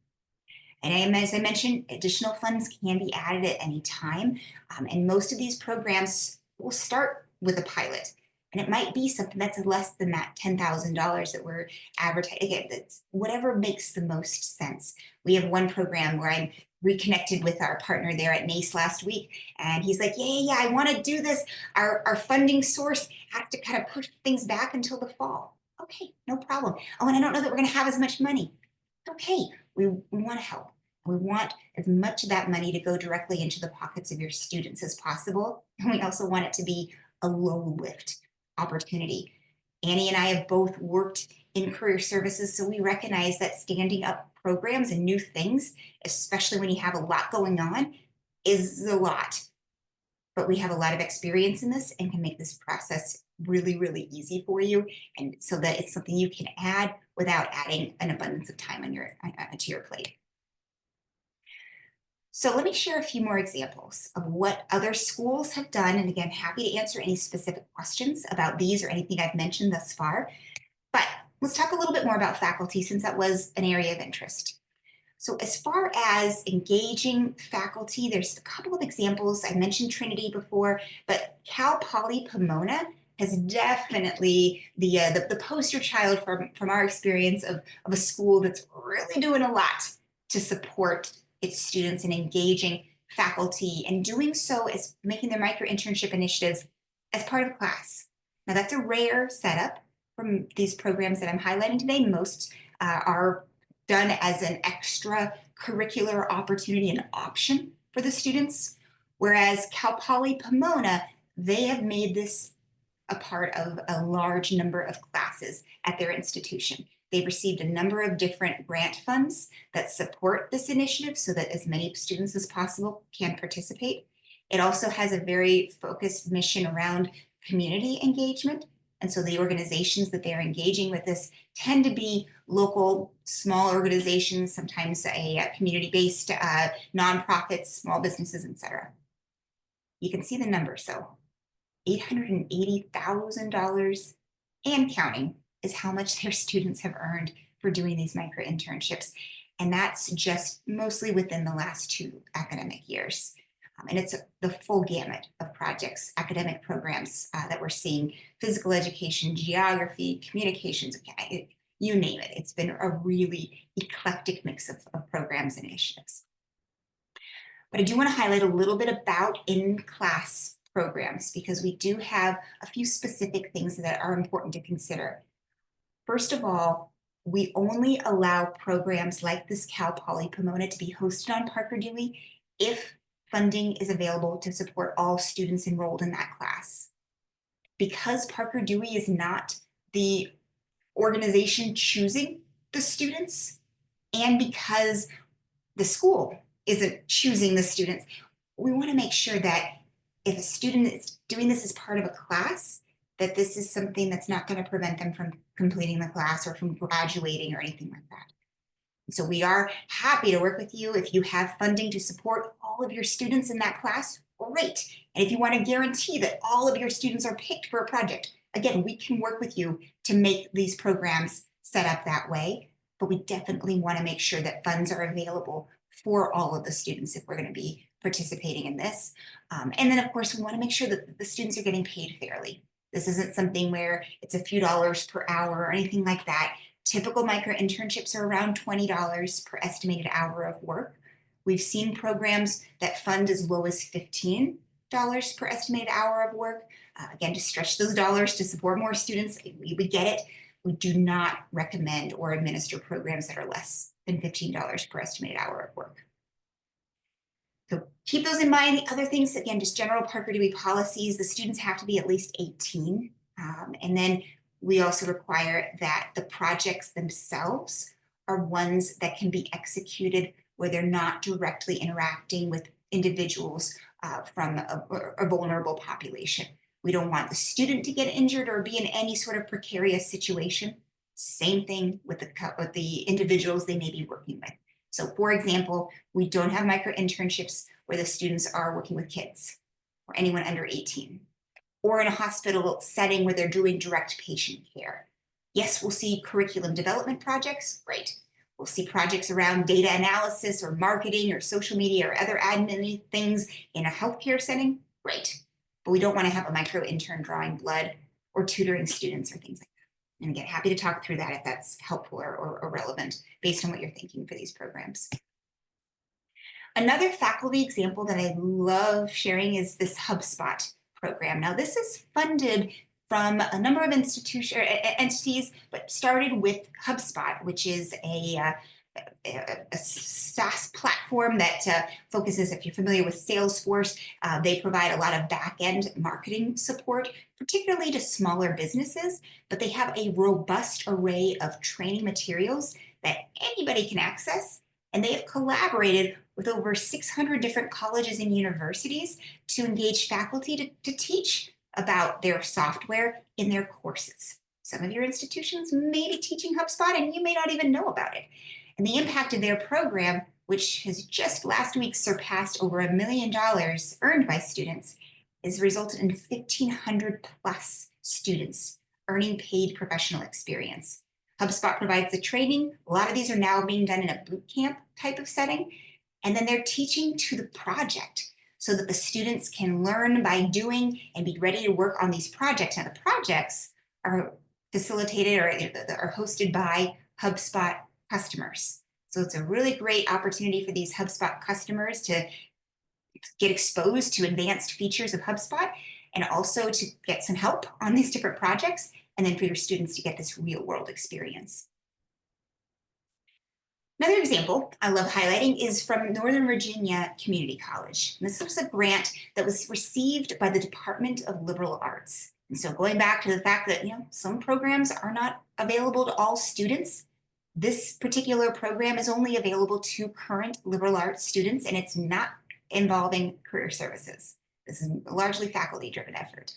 And as I mentioned, additional funds can be added at any time. And most of these programs will start with a pilot. And it might be something that's less than that $10,000 that we're advertising. Again, that's whatever makes the most sense. We have one program where I'm reconnected with our partner there at NACE last week, and he's like, yeah, I want to do this. Our funding source has to kind of push things back until the fall. Okay, no problem. Oh, and I don't know that we're going to have as much money. Okay, we want to help. We want as much of that money to go directly into the pockets of your students as possible. And we also want it to be a low lift opportunity. Annie and I have both worked in career services, so we recognize that standing up programs and new things, especially when you have a lot going on, is a lot. But we have a lot of experience in this and can make this process really, really easy for you, and so that it's something you can add without adding an abundance of time on to your plate. So let me share a few more examples of what other schools have done. And again, happy to answer any specific questions about these or anything I've mentioned thus far. But let's talk a little bit more about faculty, since that was an area of interest. So as far as engaging faculty, there's a couple of examples. I mentioned Trinity before, but Cal Poly Pomona has definitely the poster child from our experience of a school that's really doing a lot to support its students and engaging faculty, and doing so as making their micro internship initiatives as part of class. Now that's a rare setup from these programs that I'm highlighting today. Most are done as an extra curricular opportunity and option for the students, whereas Cal Poly Pomona, they have made this a part of a large number of classes at their institution. They've received a number of different grant funds that support this initiative so that as many students as possible can participate. It also has a very focused mission around community engagement. And so the organizations that they're engaging with this tend to be local, small organizations, sometimes a community-based nonprofits, small businesses, etc. You can see the numbers, so $880,000 and counting is how much their students have earned for doing these micro internships. And that's just mostly within the last 2 academic years. And it's the full gamut of projects, academic programs that we're seeing: physical education, geography, communications, you name it. It's been a really eclectic mix of programs and initiatives. But I do want to highlight a little bit about in-class programs, because we do have a few specific things that are important to consider. First of all, we only allow programs like this Cal Poly Pomona to be hosted on Parker Dewey if funding is available to support all students enrolled in that class. Because Parker Dewey is not the organization choosing the students, and because the school isn't choosing the students, we want to make sure that if a student is doing this as part of a class, that this is something that's not going to prevent them from completing the class or from graduating or anything like that. So we are happy to work with you. If you have funding to support all of your students in that class, great. And if you want to guarantee that all of your students are picked for a project, again, we can work with you to make these programs set up that way. But we definitely want to make sure that funds are available for all of the students if we're going to be participating in this. And then, of course, we want to make sure that the students are getting paid fairly. This isn't something where it's a few dollars per hour or anything like that. Typical micro internships are around $20 per estimated hour of work. We've seen programs that fund as low as $15 per estimated hour of work. Again, to stretch those dollars to support more students, we get it. We do not recommend or administer programs that are less than $15 per estimated hour of work. So keep those in mind. The other things, again, just general Parker Dewey policies: the students have to be at least 18. And then we also require that the projects themselves are ones that can be executed where they're not directly interacting with individuals from a vulnerable population. We don't want the student to get injured or be in any sort of precarious situation. Same thing with the individuals they may be working with. So for example, we don't have micro internships where the students are working with kids or anyone under 18, or in a hospital setting where they're doing direct patient care. Yes, we'll see curriculum development projects, great. We'll see projects around data analysis or marketing or social media or other admin things in a healthcare setting, great. But we don't want to have a micro intern drawing blood or tutoring students or things like that. And again, happy to talk through that if that's helpful or relevant based on what you're thinking for these programs. Another faculty example that I love sharing is this HubSpot program. Now, this is funded from a number of entities, but started with HubSpot, which is a SaaS platform that focuses, if you're familiar with Salesforce, they provide a lot of back-end marketing support, particularly to smaller businesses, but they have a robust array of training materials that anybody can access. And they have collaborated with over 600 different colleges and universities to engage faculty to teach about their software in their courses. Some of your institutions may be teaching HubSpot and you may not even know about it. And the impact of their program, which has just last week surpassed over $1 million earned by students, has resulted in 1,500 plus students earning paid professional experience. HubSpot provides the training. A lot of these are now being done in a boot camp type of setting. And then they're teaching to the project so that the students can learn by doing and be ready to work on these projects. Now, the projects are facilitated or are hosted by HubSpot customers. So it's a really great opportunity for these HubSpot customers to get exposed to advanced features of HubSpot and also to get some help on these different projects, and then for your students to get this real world experience. Another example I love highlighting is from Northern Virginia Community College. And this was a grant that was received by the Department of Liberal Arts. And so going back to the fact that some programs are not available to all students, this particular program is only available to current liberal arts students, and it's not involving career services. This is a largely faculty-driven effort.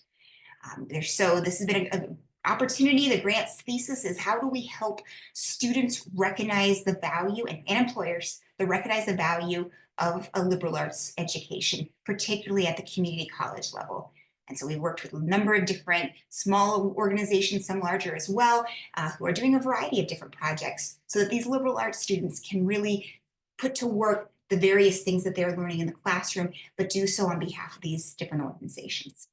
So this has been an opportunity. The grant's thesis is how do we help students recognize the value, and employers that recognize the value of a liberal arts education, particularly at the community college level. And so we worked with a number of different small organizations, some larger as well, who are doing a variety of different projects so that these liberal arts students can really put to work the various things that they're learning in the classroom, but do so on behalf of these different organizations.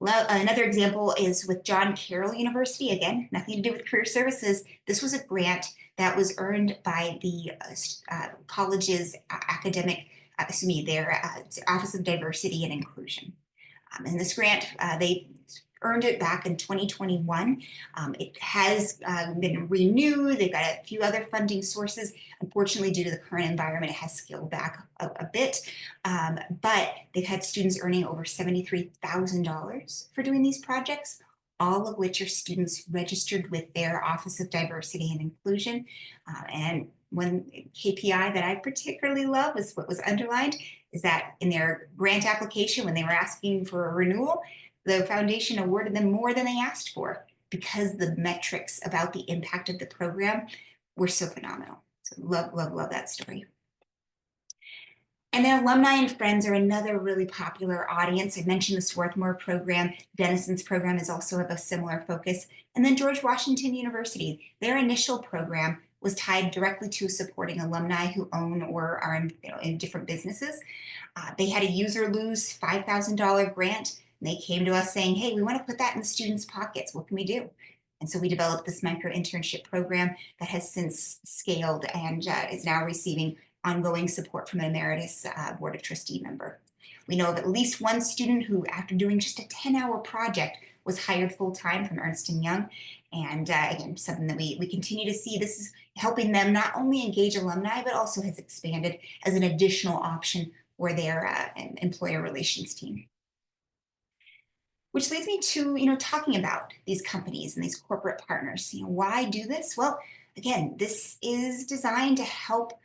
Another example is with John Carroll University. Again, nothing to do with career services. This was a grant that was earned by the college's their Office of Diversity and Inclusion. And this grant, they earned it back in 2021. It has been renewed. They've got a few other funding sources. Unfortunately, due to the current environment, it has scaled back a bit. But they've had students earning over $73,000 for doing these projects, all of which are students registered with their Office of Diversity and Inclusion. And one KPI that I particularly love is what was underlined is that in their grant application, when they were asking for a renewal, the foundation awarded them more than they asked for because the metrics about the impact of the program were so phenomenal. So love, love, love that story. And then alumni and friends are another really popular audience. I mentioned the Swarthmore program. Denison's program is also of a similar focus. And then George Washington University, their initial program was tied directly to supporting alumni who own or are in different businesses. They had a user lose $5,000 grant. And they came to us saying, hey, we want to put that in the students' pockets. What can we do? And so we developed this micro internship program that has since scaled and is now receiving ongoing support from an emeritus Board of Trustee member. We know of at least one student who, after doing just a 10-hour project, was hired full-time from Ernst & Young. And again, something that we continue to see. This is helping them not only engage alumni, but also has expanded as an additional option for their employer relations team. Which leads me to talking about these companies and these corporate partners. Why do this? Well, again, this is designed to help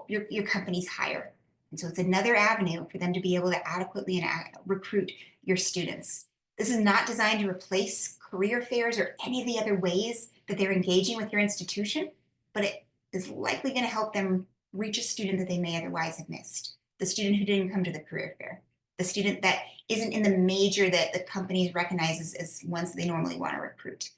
your companies hire. And so it's another avenue for them to be able to adequately recruit your students. This is not designed to replace career fairs or any of the other ways that they're engaging with your institution, but it is likely going to help them reach a student that they may otherwise have missed. The student who didn't come to the career fair, the student that isn't in the major that the companies recognize as ones they normally want to recruit.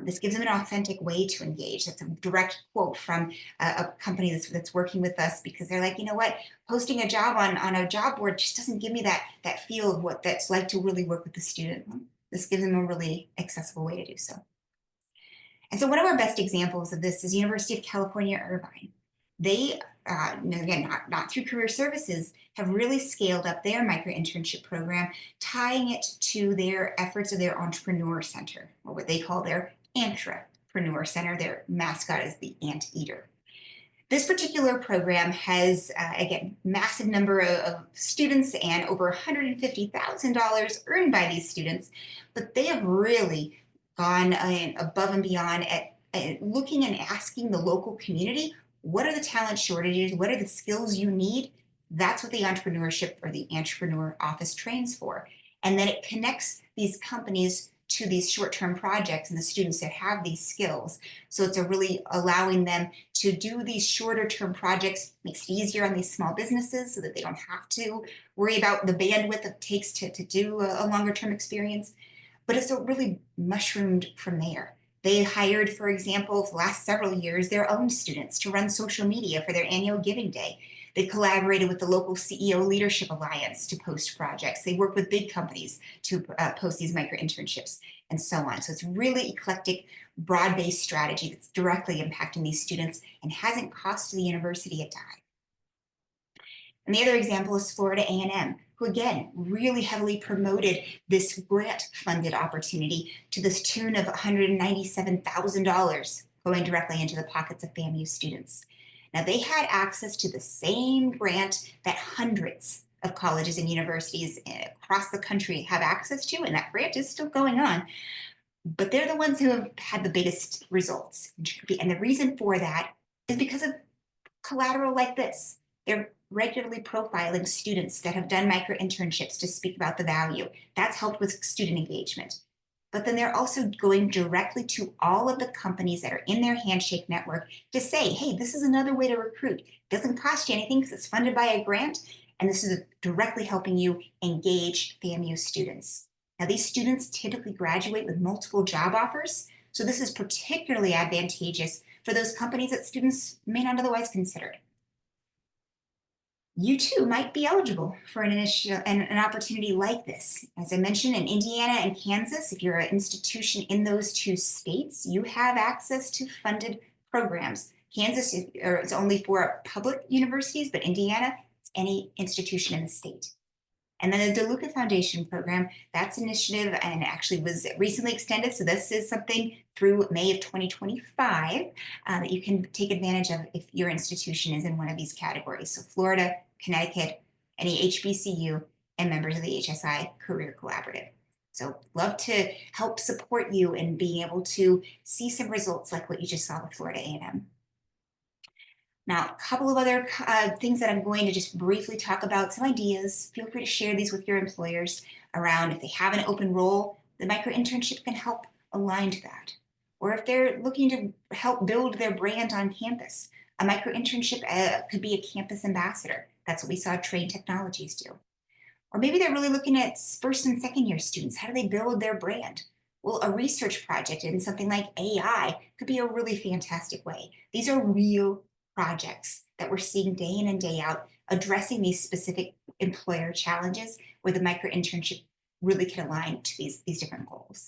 This gives them an authentic way to engage. That's a direct quote from a company that's working with us because they're like, you know what, posting a job on a job board just doesn't give me that feel of what that's like to really work with the student. This gives them a really accessible way to do so. And so one of our best examples of this is University of California, Irvine. They, again, not through career services, have really scaled up their micro internship program, tying it to their efforts of their entrepreneur center, or what they call their Antrepreneur Center. Their mascot is the anteater. This particular program has, again, massive number of students and over $150,000 earned by these students, but they have really gone above and beyond at looking and asking the local community, what are the talent shortages? What are the skills you need? That's what the entrepreneurship or the entrepreneur office trains for. And then it connects these companies to these short-term projects and the students that have these skills. So it's really allowing them to do these shorter-term projects, makes it easier on these small businesses so that they don't have to worry about the bandwidth it takes to do a longer-term experience. But it's really mushroomed from there. They hired, for example, for the last several years, their own students to run social media for their annual Giving Day. They collaborated with the local CEO Leadership Alliance to post projects. They work with big companies to post these micro internships and so on. So it's really eclectic, broad-based strategy that's directly impacting these students and hasn't cost the university a dime. And the other example is Florida A&M, who again really heavily promoted this grant-funded opportunity to this tune of $197,000 going directly into the pockets of FAMU students. Now, they had access to the same grant that hundreds of colleges and universities across the country have access to, and that grant is still going on. But they're the ones who have had the biggest results. And the reason for that is because of collateral like this. They're regularly profiling students that have done micro internships to speak about the value. That's helped with student engagement. But then they're also going directly to all of the companies that are in their Handshake network to say, hey, this is another way to recruit. It doesn't cost you anything because it's funded by a grant, and this is directly helping you engage FAMU students. Now, these students typically graduate with multiple job offers, so this is particularly advantageous for those companies that students may not otherwise consider. You too might be eligible for an opportunity like this. As I mentioned, in Indiana and Kansas, if you're an institution in those two states, you have access to funded programs. Kansas is only for public universities, but Indiana, it's any institution in the state. And then the DeLuca Foundation program, that's an initiative and actually was recently extended. So this is something through May of 2025 that you can take advantage of if your institution is in one of these categories. So Florida, Connecticut, any HBCU, and members of the HSI Career Collaborative. So love to help support you in being able to see some results like what you just saw with Florida A&M. Now, a couple of other things that I'm going to just briefly talk about, some ideas. Feel free to share these with your employers around if they have an open role, the micro internship can help align to that. Or if they're looking to help build their brand on campus, a micro internship could be a campus ambassador. That's what we saw Trade Technologies do. Or maybe they're really looking at first and second year students. How do they build their brand? Well, a research project in something like AI could be a really fantastic way. These are real projects that we're seeing day in and day out, addressing these specific employer challenges where the micro internship really can align to these different goals.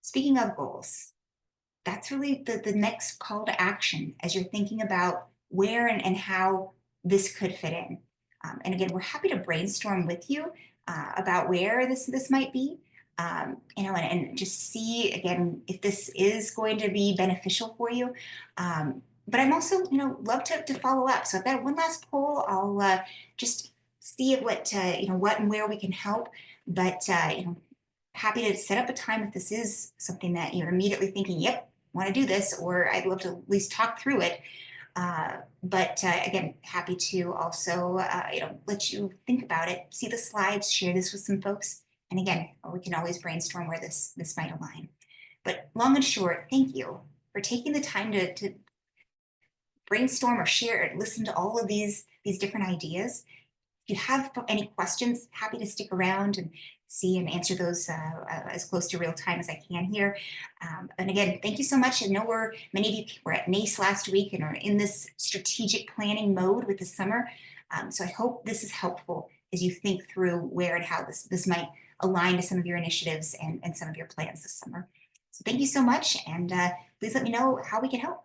Speaking of goals, that's really the next call to action as you're thinking about where and how this could fit in. And again, we're happy to brainstorm with you about where this might be, and just see again if this is going to be beneficial for you. But I'm also, love to follow up. So I've got one last poll. I'll just see what and where we can help. But happy to set up a time if this is something that you're immediately thinking, yep, want to do this, or I'd love to at least talk through it. But again, happy to also, let you think about it, see the slides, share this with some folks. And again, we can always brainstorm where this might align. But long and short, thank you for taking the time to brainstorm or share or listen to all of these different ideas. If you have any questions, happy to stick around and see and answer those as close to real time as I can here. And again, thank you so much. I know many of you were at NACE last week and are in this strategic planning mode with the summer. So I hope this is helpful as you think through where and how this might align to some of your initiatives and some of your plans this summer. So thank you so much, and please let me know how we can help.